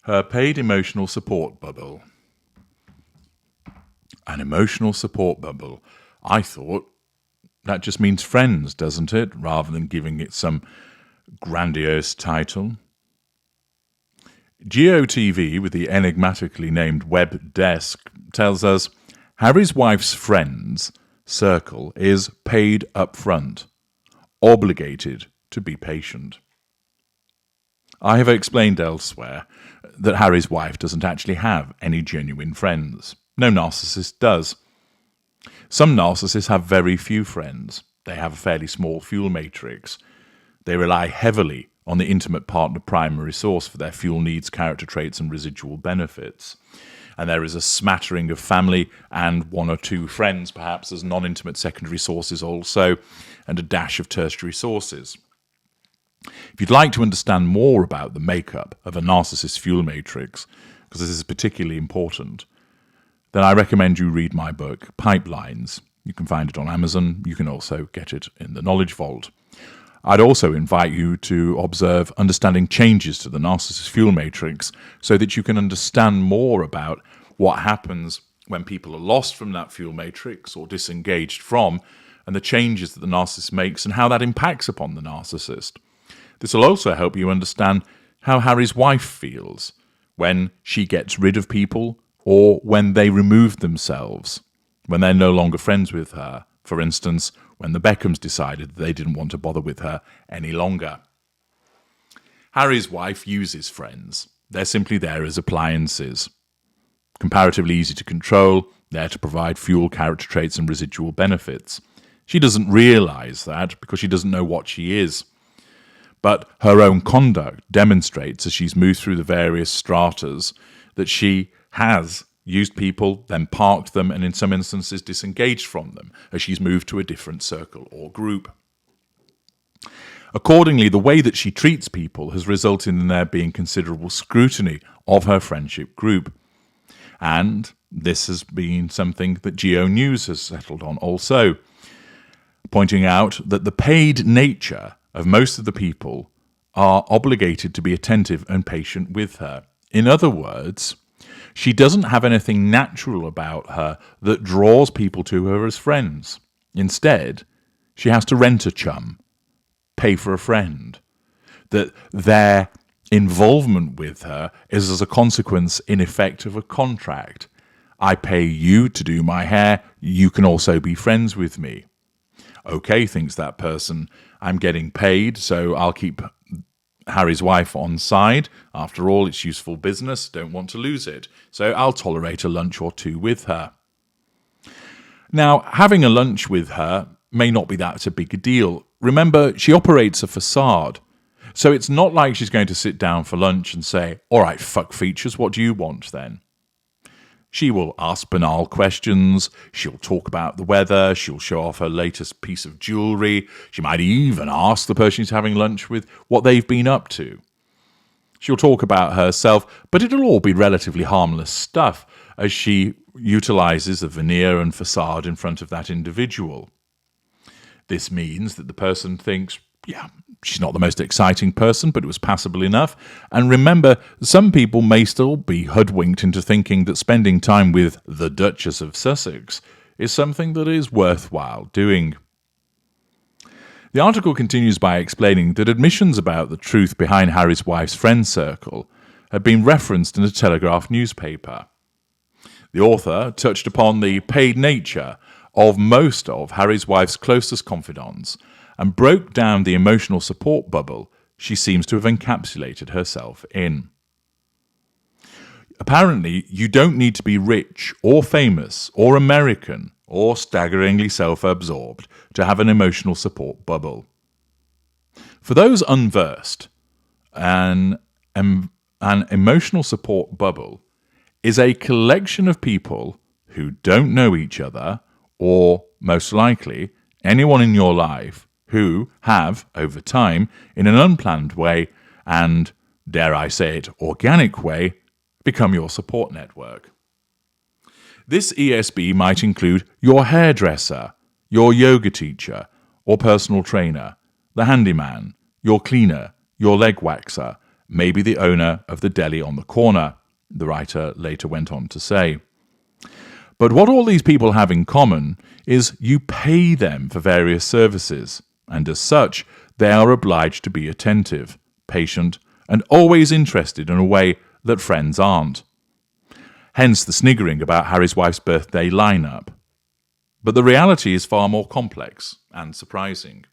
Her paid emotional support bubble. An emotional support bubble. I thought that just means friends, doesn't it? Rather than giving it some grandiose title. GeoTV, with the enigmatically named Web Desk, tells us Harry's wife's friends circle is paid up front, obligated to be patient. I have explained elsewhere that Harry's wife doesn't actually have any genuine friends. No narcissist does. Some narcissists have very few friends. They have a fairly small fuel matrix. They rely heavily on the intimate partner primary source for their fuel needs, character traits, and residual benefits. And there is a smattering of family and one or two friends, perhaps as non-intimate secondary sources also, and a dash of tertiary sources. If you'd like to understand more about the makeup of a narcissist's fuel matrix, because this is particularly important, then I recommend you read my book, Pipelines. You can find it on Amazon. You can also get it in the Knowledge Vault. I'd also invite you to observe understanding changes to the narcissist fuel matrix so that you can understand more about what happens when people are lost from that fuel matrix or disengaged from, and the changes that the narcissist makes and how that impacts upon the narcissist. This will also help you understand how Harry's wife feels when she gets rid of people or when they remove themselves, when they're no longer friends with her. For instance, when the Beckhams decided they didn't want to bother with her any longer. Harry's wife uses friends. They're simply there as appliances. Comparatively easy to control, there to provide fuel, character traits, and residual benefits. She doesn't realise that because she doesn't know what she is. But her own conduct demonstrates, as she's moved through the various stratas, that she has used people, then parked them, and in some instances disengaged from them as she's moved to a different circle or group. Accordingly, the way that she treats people has resulted in there being considerable scrutiny of her friendship group. And this has been something that Geo News has settled on also, pointing out that the paid nature of most of the people are obligated to be attentive and patient with her. In other words, she doesn't have anything natural about her that draws people to her as friends. Instead, she has to rent a chum, pay for a friend. That their involvement with her is as a consequence, in effect, of a contract. I pay you to do my hair, you can also be friends with me. Okay, thinks that person, I'm getting paid, so I'll keep Harry's wife on side. After all, it's useful business, don't want to lose it. So I'll tolerate a lunch or two with her. Now, having a lunch with her may not be that a big a deal. Remember, she operates a facade. So it's not like she's going to sit down for lunch and say, all right, fuck features, what do you want then? She will ask banal questions, she'll talk about the weather, she'll show off her latest piece of jewellery, she might even ask the person she's having lunch with what they've been up to. She'll talk about herself, but it'll all be relatively harmless stuff as she utilises the veneer and facade in front of that individual. This means that the person thinks, yeah, she's not the most exciting person, but it was passable enough. And remember, some people may still be hoodwinked into thinking that spending time with the Duchess of Sussex is something that is worthwhile doing. The article continues by explaining that admissions about the truth behind Harry's wife's friend circle had been referenced in a Telegraph newspaper. The author touched upon the paid nature of most of Harry's wife's closest confidants and broke down the emotional support bubble she seems to have encapsulated herself in. Apparently, you don't need to be rich or famous or American or staggeringly self-absorbed to have an emotional support bubble. For those unversed, an emotional support bubble is a collection of people who don't know each other, or most likely anyone in your life who have, over time, in an unplanned way and, dare I say it, organic way, become your support network. This ESB might include your hairdresser, your yoga teacher or personal trainer, the handyman, your cleaner, your leg waxer, maybe the owner of the deli on the corner, the writer later went on to say. But what all these people have in common is you pay them for various services, and as such, they are obliged to be attentive, patient, and always interested in a way that friends aren't. Hence the sniggering about Harry's wife's birthday lineup. But the reality is far more complex and surprising.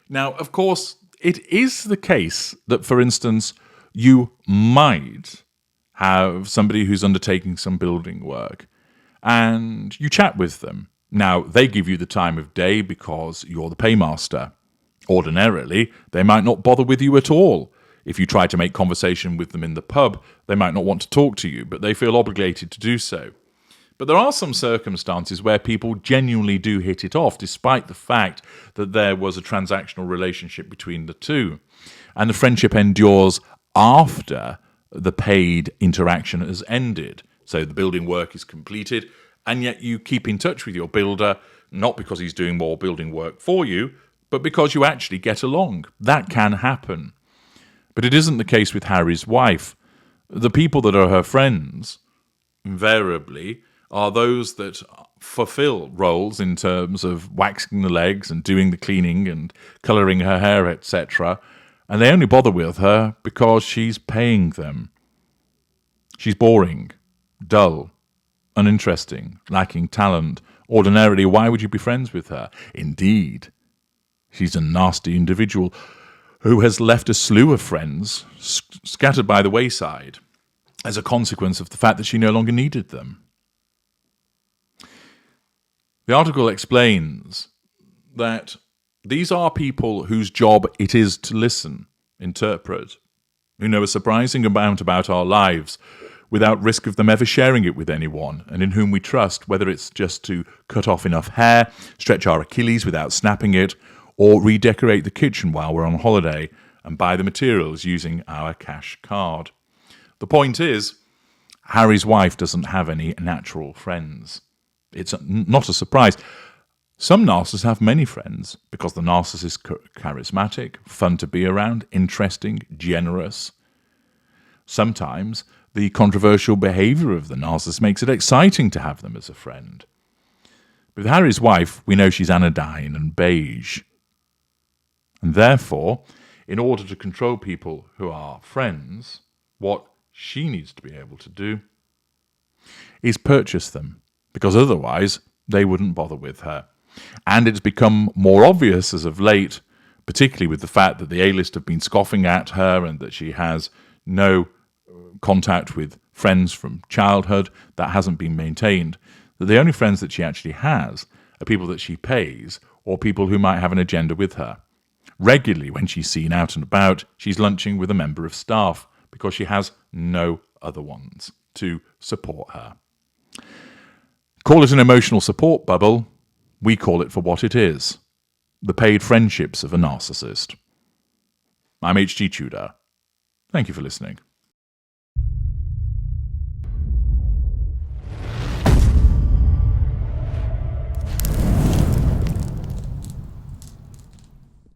Now, of course, it is the case that, for instance, you might have somebody who's undertaking some building work, and you chat with them. Now, they give you the time of day because you're the paymaster. Ordinarily, they might not bother with you at all. If you try to make conversation with them in the pub, they might not want to talk to you, but they feel obligated to do so. But there are some circumstances where people genuinely do hit it off, despite the fact that there was a transactional relationship between the two. And the friendship endures after the paid interaction has ended. So the building work is completed, and yet you keep in touch with your builder, not because he's doing more building work for you, but because you actually get along. That can happen. But it isn't the case with Harry's wife. The people that are her friends, invariably, are those that fulfill roles in terms of waxing the legs and doing the cleaning and colouring her hair, etc. And they only bother with her because she's paying them. She's boring, dull, uninteresting, lacking talent. Ordinarily, why would you be friends with her? Indeed, she's a nasty individual who has left a slew of friends scattered by the wayside as a consequence of the fact that she no longer needed them. The article explains that these are people whose job it is to listen, interpret, who know a surprising amount about our lives without risk of them ever sharing it with anyone, and in whom we trust, whether it's just to cut off enough hair, stretch our Achilles without snapping it, or redecorate the kitchen while we're on holiday and buy the materials using our cash card. The point is, Harry's wife doesn't have any natural friends. It's not a surprise. Some narcissists have many friends because the narcissist is charismatic, fun to be around, interesting, generous. Sometimes the controversial behaviour of the narcissist makes it exciting to have them as a friend. With Harry's wife, we know she's anodyne and beige. And therefore, in order to control people who are friends, what she needs to be able to do is purchase them, because otherwise they wouldn't bother with her. And it's become more obvious as of late, particularly with the fact that the A-list have been scoffing at her and that she has no contact with friends from childhood. That hasn't been maintained. That the only friends that she actually has are people that she pays or people who might have an agenda with her. Regularly, when she's seen out and about, she's lunching with a member of staff because she has no other ones to support her. Call it an emotional support bubble. We call it for what it is: the paid friendships of a narcissist. I'm H.G. Tudor. Thank you for listening.